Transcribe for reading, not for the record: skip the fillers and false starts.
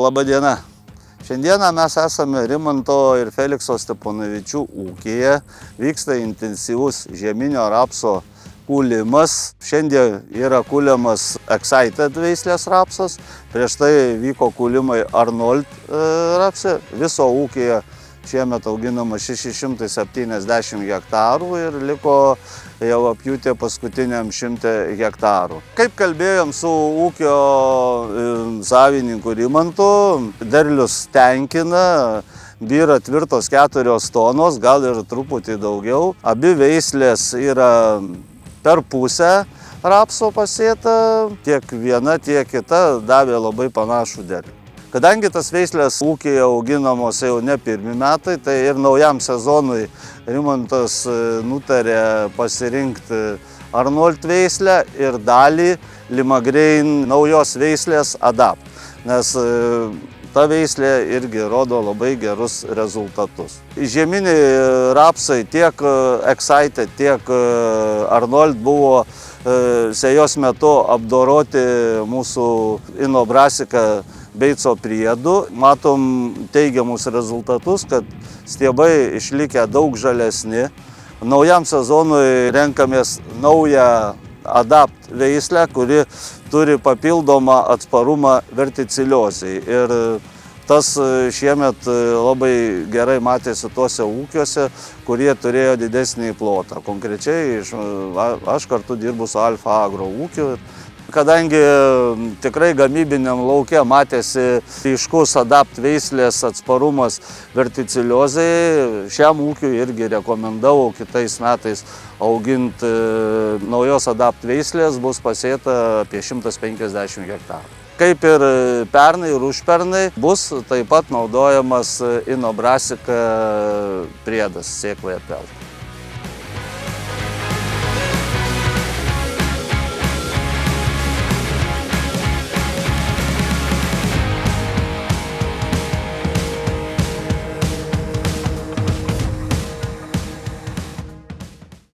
Labą dieną. Šiandieną mes esame Rimanto ir Felikso Steponavičių ūkyje. Vyksta intensyvus žieminio rapso kūlimas. Šiandien yra kūliamas Excited veislės rapsas. Prieš tai vyko kūlimai Arnold rapse. Viso ūkyje šiemet auginama 670 hektarų ir liko jau apjūtė paskutiniam 100 hektarų. Kaip kalbėjom su ūkio savininku Rimantu, derlius tenkina, byra tvirtos 4 tonos, gal ir truputį daugiau. Abi veislės yra per pusę rapso pasėta, tiek viena, tiek kita davė labai panašų derlių. Kadangi tas veislės ūkyje auginamos jau ne pirmi metai, tai ir naujam sezonui Rimantas nutarė pasirinkti Arnold veislę ir dalį Limagrain naujos veislės Adapt, nes ta veislė irgi rodo labai gerus rezultatus. Žieminiai rapsai tiek Excited, tiek Arnold buvo sėjos metu apdoroti mūsų Inobrasika beico priedu. Matom teigiamus rezultatus, kad stiebai išlikę daug žalesni. Naujam sezonui renkamės naują Adapt veislę, kuri turi papildomą atsparumą verticiliozei. Ir tas šiemet labai gerai matėsi tuose ūkiuose, kurie turėjo didesnį plotą. Konkrečiai aš kartu dirbu su Alfa Agro ūkiu. Kadangi tikrai gamybiniam lauke matėsi ryškus Adapt veislės atsparumas verticiliozei, šiam ūkiui irgi rekomendavau kitais metais auginti naujos Adapt veislės, bus pasėta apie 150 hektarų. Kaip ir pernai ir užpernai bus taip pat naudojamas Inobrasika priedas sėklai atpelti.